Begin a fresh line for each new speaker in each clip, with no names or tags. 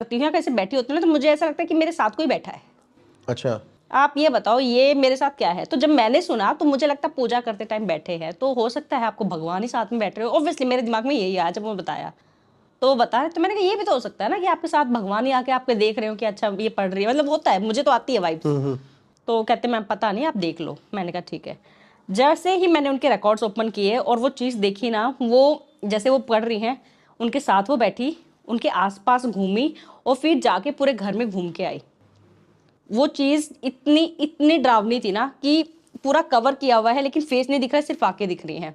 करती हूँ या कैसे बैठी होती हूँ ना, तो मुझे ऐसा लगता है कि मेरे साथ कोई बैठा है।
अच्छा।
आप ये बताओ ये मेरे साथ क्या है? तो जब मैंने सुना तो मुझे लगता पूजा करते टाइम बैठे हैं, तो हो सकता है आपको भगवान ही साथ में बैठ रहे हो। ऑब्वियसली मेरे दिमाग में यही आया जब वो बताया। तो वो बता रहे तो मैंने कहा ये भी तो हो सकता है ना कि आपके साथ भगवान ही आके आपके देख रहे हो कि अच्छा ये पढ़ रही है, मतलब होता है, मुझे तो आती है वाइब्स। तो कहते मैम पता नहीं आप देख लो। मैंने कहा ठीक है। जैसे ही मैंने उनके रिकॉर्ड्स ओपन किए और वो चीज़ देखी ना, वो जैसे वो पढ़ रही हैं उनके साथ वो बैठी, उनके आसपास घूमी और फिर जाके पूरे घर में घूम के आई। वो चीज़ इतनी इतनी डरावनी थी ना कि पूरा कवर किया हुआ है लेकिन फेस नहीं दिख रहा है, सिर्फ आंखें दिख रही हैं।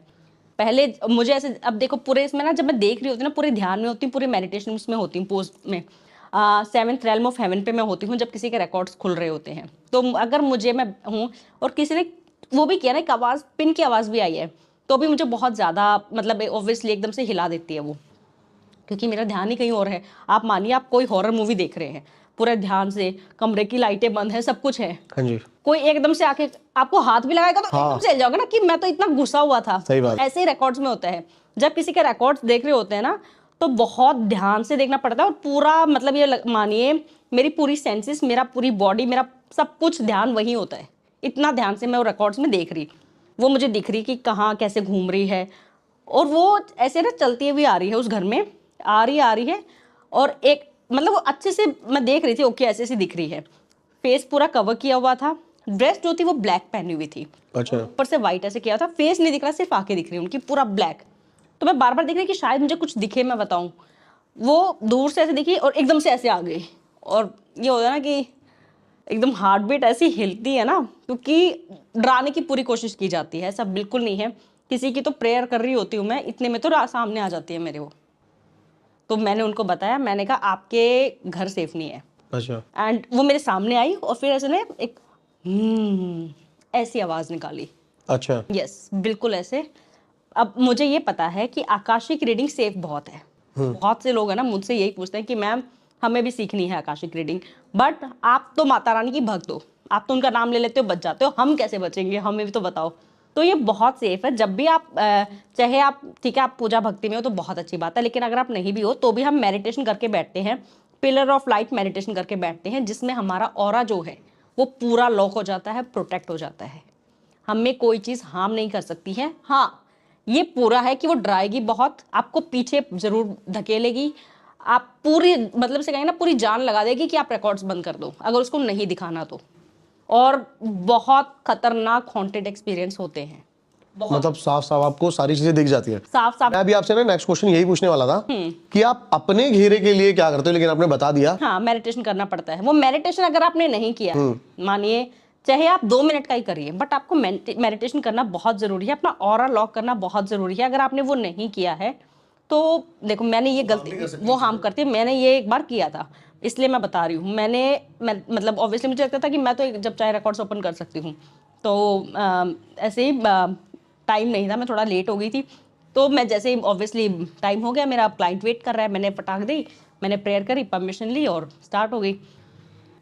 पहले मुझे ऐसे, अब देखो पूरे इसमें ना जब मैं देख रही होती हूँ ना, पूरे ध्यान में होती हूँ, पूरे मेडिटेशन में होती हूँ, पोस्ट में 7th रेल्म ऑफ हेवन पे मैं होती हूँ जब किसी के रिकॉर्ड्स खुल रहे होते हैं। तो अगर मुझे, मैं हूँ और किसी ने वो भी किया ना, एक आवाज़, पिन की आवाज़ भी आई है, तो भी मुझे बहुत ज़्यादा, मतलब ऑब्वियसली एकदम से हिला देती है वो, क्योंकि मेरा ध्यान ही कहीं और है। आप मानिए आप कोई हॉरर मूवी देख रहे हैं, पूरे ध्यान से, कमरे की लाइटें बंद है, सब कुछ है,
हाँ जी।
कोई एकदम से आके आपको हाथ भी लगाएगा तो एकदम से हिल जाओगे ना कि मैं तो इतना घुसा हुआ था।
सही बात।
ऐसे ही रिकॉर्ड्स में होता है, जब किसी के रिकॉर्ड्स देख रहे होते हैं ना, तो बहुत ध्यान से देखना पड़ता है और पूरा, मतलब ये मानिए मेरी पूरी सेंसेस, मेरा पूरी बॉडी, मेरा सब कुछ ध्यान वही होता है। इतना ध्यान से मैं वो रिकॉर्ड्स में देख रही, वो मुझे दिख रही कि कहाँ कैसे घूम रही है, और वो ऐसे ना चलती हुई आ रही है उस घर में, आ रही है, और एक, मतलब वो अच्छे से मैं देख रही थी, ओके ऐसे से दिख रही है, फेस पूरा कवर किया हुआ था, ड्रेस जो थी वो ब्लैक पहनी हुई थी,
अच्छा।
ऊपर से व्हाइट ऐसे किया था, फेस नहीं दिख रहा, सिर्फ आंखें दिख रही उनकी पूरा ब्लैक। तो मैं बार बार देख रही कि शायद मुझे कुछ दिखे, मैं बताऊं। वो दूर से ऐसे दिखी और एकदम से ऐसे आ गई, और ये होता है ना कि एकदम हार्ट बीट ऐसी हिलती है ना, क्योंकि डराने की पूरी कोशिश की जाती है, ऐसा बिल्कुल नहीं है। किसी की तो प्रेयर कर रही होती हूँ मैं, इतने में तो सामने आ जाती है मेरे वो। तो मैंने उनको बताया, मैंने कहा आपके घर सेफ नहीं है।
अच्छा।
एंड वो मेरे सामने आई और फिर ऐसे ने एक ऐसी आवाज निकाली।
अच्छा।
यस, बिल्कुल ऐसे। अब मुझे ये पता है कि आकाशिक रीडिंग सेफ बहुत है। बहुत से लोग हैं ना मुझसे यही पूछते हैं कि मैम हमें भी सीखनी है आकाशिक रीडिंग, बट आप तो माता रानी की भक्त हो, आप तो उनका नाम ले लेते हो बच जाते हो, हम कैसे बचेंगे, हमें भी तो बताओ। तो ये बहुत सेफ है। जब भी आप चाहे आप, ठीक है आप पूजा भक्ति में हो तो बहुत अच्छी बात है, लेकिन अगर आप नहीं भी हो तो भी हम मेडिटेशन करके बैठते हैं, पिलर ऑफ लाइट मेडिटेशन करके बैठते हैं, जिसमें हमारा ऑरा जो है वो पूरा लॉक हो जाता है, प्रोटेक्ट हो जाता है, हमें कोई चीज़ हार्म नहीं कर सकती है। हाँ, ये पूरा है कि वो डराएगी बहुत, आपको पीछे जरूर धकेलेगी, आप पूरी, मतलब से कहेंगे ना, पूरी जान लगा देगी कि आप रिकॉर्ड्स बंद कर दो अगर उसको नहीं दिखाना तो। और बहुत खतरनाक हॉन्टेड एक्सपीरियंस होते हैं,
मतलब साफ साफ आपको सारी चीजें दिख जाती है।
साफ साफ।
मैं अभी आपसे ना नेक्स्ट क्वेश्चन यही पूछने वाला था कि आप अपने घेरे के लिए क्या करते हो, लेकिन आपने बता दिया।
हाँ, मेडिटेशन करना पड़ता है। वो मेडिटेशन अगर आपने नहीं किया, मानिए चाहे आप 2 मिनट का ही करिए, बट आपको मेडिटेशन करना बहुत जरूरी है, अपना ऑरा लॉक करना बहुत जरूरी है। अगर आपने वो नहीं किया है तो देखो, मैंने ये गलती, वो हार्म करती है, मैंने ये एक बार किया था, इसलिए मैं बता रही हूँ। मैं मतलब ऑब्वियसली मुझे लगता था कि मैं तो जब चाहे रिकॉर्ड्स ओपन कर सकती हूँ, तो ऐसे ही टाइम नहीं था, मैं थोड़ा लेट हो गई थी। तो मैं जैसे ही, ऑब्वियसली टाइम हो गया, मेरा क्लाइंट वेट कर रहा है, मैंने पटाख दी, मैंने प्रेयर करी, परमिशन ली और स्टार्ट हो गई।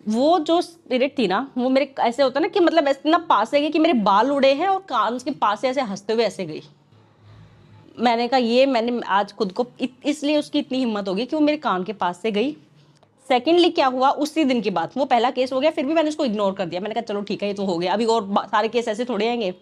वो जो स्पिरिट थी ना, वो मेरे ऐसे होता ना कि मतलब ऐसे इतना पास है गई कि मेरे बाल उड़े हैं और कान के पास से ऐसे हंसते हुए ऐसे गई। मैंने कहा ये मैंने आज खुद को, इसलिए उसकी इतनी हिम्मत होगी कि वो मेरे कान के पास से गई। सेकेंडली क्या हुआ, उसी दिन की बात, वो पहला केस हो गया, फिर भी मैंने उसको इग्नोर कर दिया। मैंने कहा चलो ठीक है ये तो हो गया, अभी और सारे केस ऐसे थोड़े आएंगे।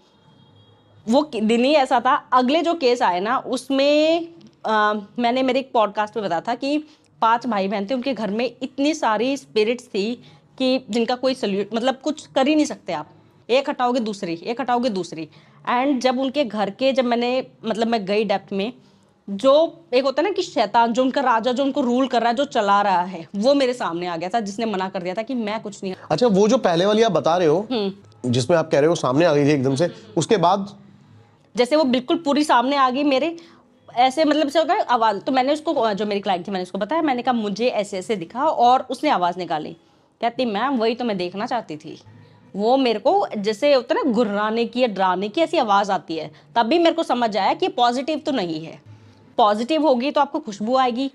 वो दिन ही ऐसा था। अगले जो केस आए ना, उसमें मैंने मेरे एक पॉडकास्ट पे बताया था कि 5 भाई बहन थे, उनके घर में इतनी सारी स्पिरिट्स थी कि जिनका कोई सल्यूट, मतलब कुछ कर ही नहीं सकते आप, एक हटाओगे दूसरी, एक हटाओगे दूसरी। एंड जब उनके घर के, जब मैंने, मतलब मैं गई डेप्थ में, जो एक होता है ना कि शैतान, जो उनका राजा, जो उनको रूल कर रहा है, जो चला रहा है, वो मेरे सामने आ गया था, जिसने मना कर दिया था कि मैं कुछ नहीं।
अच्छा, वो जो पहले वाली आप बता रहे हो, जिसमें आप कह रहे हो सामने आ गई थी एकदम से, उसके बाद
जैसे वो बिल्कुल पूरी सामने आ गई मेरे, ऐसे मतलब से होता है आवाज। तो मैंने उसको, जो मेरी क्लाइंट थी, मैंने उसको बताया, मैंने कहा मुझे ऐसे ऐसे दिखा, और उसने आवाज निकाली। कहती मैम वही तो मैं देखना चाहती थी। वो मेरे को जैसे होता है ना गुर्राने की या डराने की ऐसी आवाज आती है, तभी मेरे को समझ आया कि पॉजिटिव तो नहीं है। पॉजिटिव होगी तो आपको खुशबू आएगी,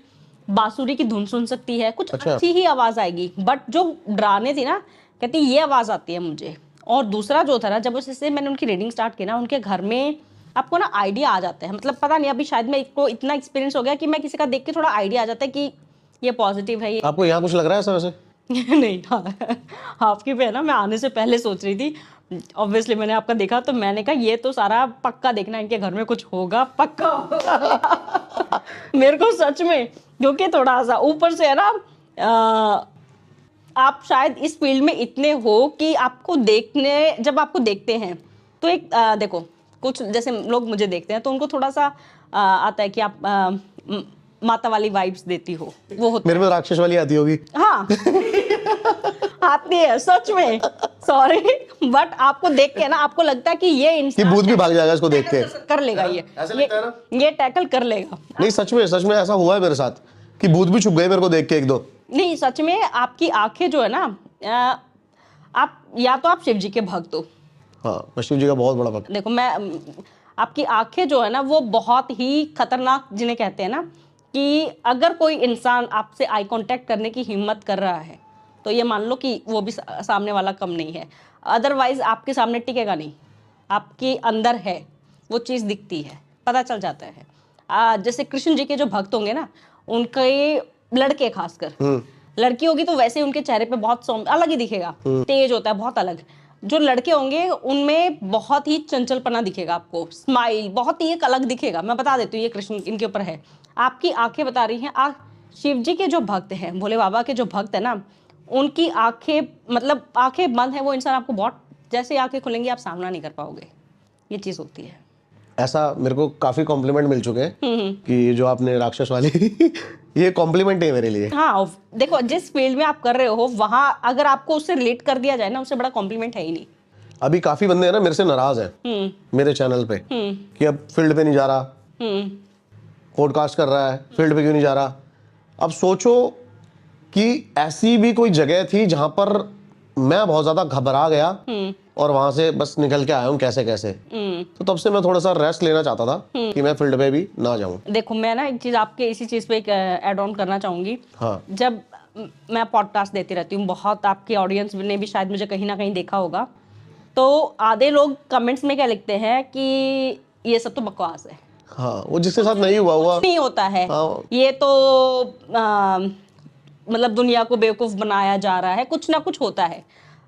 बांसुरी की धुन सुन सकती है, कुछ अच्छी ही आवाज आएगी। बट जो डराने थी ना, कहती ये आवाज आती है मुझे। और दूसरा जो था ना, जब उससे मैंने उनकी रीडिंग स्टार्ट की ना, उनके घर में आपको ना आइडिया आ जाता है, मतलब पता नहीं, अभी शायद मेरे को इतना एक्सपीरियंस हो गया कि मैं किसी का देख के थोड़ा आइडिया आ जाता है कि ये पॉजिटिव है, ये
आपको यहाँ कुछ लग रहा है ऐसा वैसे?
नहीं, हाँ, आपकी पे है ना, मैं आने से पहले सोच रही थी, ऑब्वियसली मैंने आपका देखा तो मैंने कहा ये तो सारा पक्का देखना, इनके घर में कुछ होगा पक्का होगा। मेरे को सच में, क्योंकि थोड़ा सा ऊपर से है ना, आप शायद इस फील्ड में इतने हो कि आपको देखने, जब आपको देखते हैं तो एक देखो, कुछ जैसे लोग मुझे देखते हैं तो उनको थोड़ा सा आता है कि आप माता वाली वाइब्स देती हो, वो होता
मेरे में राक्षस वाली आती होगी।
हाँ आती है सच में, सॉरी, बट आपको देख के ना आपको लगता है कि ये
कि
इंसान
भूत भी भाग जाएगा इसको देख के।
कर लेगा,
ऐसा लगता है ना?
ये टैकल कर लेगा।
नहीं सच में ऐसा हुआ है मेरे साथ कि भूत भी छुप गए मेरे को देख के एक दो।
नहीं सच में, आपकी आंखें जो है ना, आप या तो आप शिव जी के भक्त हो।
हाँ, मैं शिव जी का बहुत बड़ा भक्त।
देखो मैं, आपकी आंखें जो है ना वो बहुत ही खतरनाक, जिन्हें कहते हैं ना कि अगर कोई इंसान आपसे आई कांटेक्ट करने की हिम्मत कर रहा है तो ये मान लो कि वो भी सामने वाला कम नहीं है, अदरवाइज आपके सामने टिकेगा नहीं। आपके अंदर है वो चीज़, दिखती है, पता चल जाता है। जैसे कृष्ण जी के जो भक्त होंगे ना, उनके लड़के खासकर, लड़की होगी तो वैसे उनके चेहरे पे बहुत अलग ही दिखेगा, तेज होता है बहुत अलग। जो लड़के होंगे उनमें बहुत ही चंचलपना दिखेगा आपको, स्माइल बहुत ही एक अलग दिखेगा। मैं बता देती हूँ, ये कृष्ण इनके ऊपर है। आपकी आंखें बता रही हैं, शिव जी के जो भक्त हैं, भोले बाबा के जो भक्त है ना, उनकी आंखें, मतलब आंखें बंद है वो इंसान, आपको बहुत, जैसे आंखें खुलेंगी आप सामना नहीं कर पाओगे, ये चीज़ होती है।
ऐसा मेरे को काफी कॉम्प्लीमेंट मिल चुके हैं कि जो आपने राक्षस वाली ये कॉम्प्लीमेंट है मेरे लिए।
हाँ देखो, जिस फील्ड में आप कर रहे हो वहां अगर आपको उससे रिलेट कर दिया जाए ना, उससे बड़ा कॉम्प्लीमेंट है ही नहीं।
अभी काफी बंदे हैं ना मेरे से नाराज हैं मेरे चैनल पे कि अब फील्ड पे नहीं जा रहा, पॉडकास्ट कर रहा है, फील्ड पे क्यों नहीं जा रहा। अब सोचो कि ऐसी भी कोई जगह थी जहां पर मैं बहुत ज्यादा घबरा गया और वहां से बस निकल के आया हूँ कैसे कैसे। तो तब से मैं थोड़ा सा रेस्ट लेना चाहता था कि मैं फील्ड पे भी ना जाऊं।
देखो मैं ना एक चीज आपके इसी चीज पे ऐड ऑन करना चाहूंगी।
हाँ।
जब मैं पॉडकास्ट देती रहती हूँ, बहुत आपकी ऑडियंस ने भी शायद मुझे कहीं ना कहीं देखा होगा, तो आधे लोग कमेंट्स में क्या लिखते हैं कि ये सब तो बकवास है।
हाँ, वो जिसके साथ नहीं हुआ
नहीं होता है।
हाँ।
ये तो मतलब दुनिया को बेवकूफ बनाया जा रहा है, कुछ ना कुछ होता है।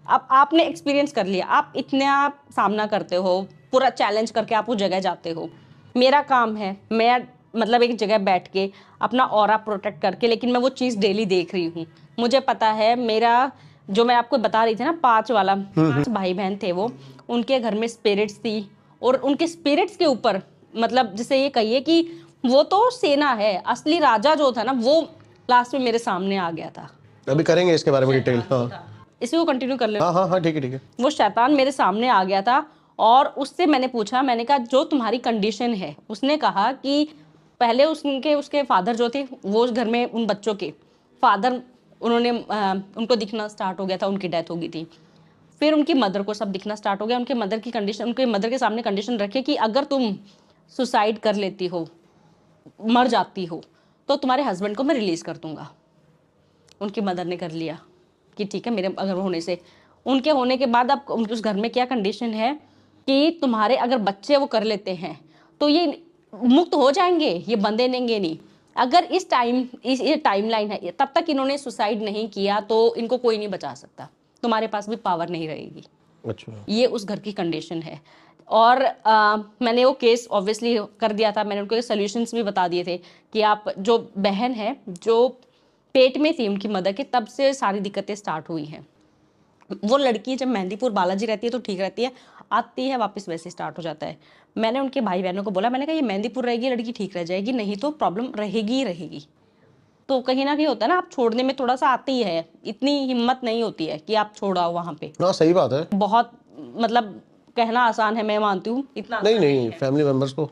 अब आपने एक्सपीरियंस कर लिया, आप इतना सामना करते हो, पूरा चैलेंज करके आप उस जगह जाते हो। मेरा काम है, मैं मतलब एक जगह बैठ के अपना ऑरा प्रोटेक्ट करके, लेकिन मैं वो चीज़ डेली देख रही हूँ। मुझे पता है, मेरा जो मैं आपको बता रही थी ना 5 वाला, 5 भाई बहन थे वो, उनके घर में स्पिरिट्स थी, और उनके स्पिरिट्स के ऊपर मतलब जिसे ये कहिए कि वो तो सेना है, असली राजा जो था ना वो लास्ट में मेरे सामने आ गया था।
अभी करेंगे इसके बारे में डिटेल। हाँ,
इसी को कंटिन्यू कर ले।
हाँ ठीक है।
वो शैतान मेरे सामने आ गया था और उससे मैंने पूछा, मैंने कहा जो तुम्हारी कंडीशन है। उसने कहा कि पहले उसके फादर जो थे, वो उस घर में उन बच्चों के फादर, उन्होंने उनको दिखना स्टार्ट हो गया था, उनकी डेथ हो गई थी। फिर उनकी मदर को सब दिखना स्टार्ट हो गया। उनके मदर की कंडीशन, उनके मदर के सामने कंडीशन रखे कि अगर तुम सुसाइड कर लेती हो, मर जाती हो, तो तुम्हारे हस्बैंड को मैं रिलीज कर दूंगा। उनकी मदर ने कर लिया कि ठीक है, मेरे अगर होने से, उनके होने के बाद अब उस घर में क्या कंडीशन है कि तुम्हारे अगर बच्चे वो कर लेते हैं तो ये मुक्त हो जाएंगे, ये बंधे रहेंगे नहीं। अगर इस ये टाइमलाइन है, तब तक इन्होंने सुसाइड नहीं किया तो इनको कोई नहीं बचा सकता, तुम्हारे पास भी पावर नहीं रहेगी।
अच्छा।
ये उस घर की कंडीशन है। और मैंने वो केस ऑब्वियसली कर दिया था। मैंने उनको सॉल्यूशंस भी बता दिए थे कि आप, जो बहन है जो पेट में थी उनकी मदर के, तब से सारी दिक्कतें स्टार्ट हुई हैं। वो लड़की जब मेहंदीपुर बालाजी रहती है तो ठीक रहती है, आती है वापस वैसे स्टार्ट हो जाता है। मैंने उनके भाई बहनों को बोला, मैंने कहा ये मेहंदीपुर रहेगी लड़की ठीक रह जाएगी, नहीं तो प्रॉब्लम रहेगी ही रहेगी। तो कहीं ना कहीं होता है ना, आप छोड़ने में थोड़ा सा आती है, इतनी हिम्मत नहीं होती है कि आप छोड़ाओ वहाँ पे।
हाँ सही बात है।
बहुत मतलब कहना आसान है, मैं मानती हूँ, इतना
नहीं फैमिली मेंबर्स को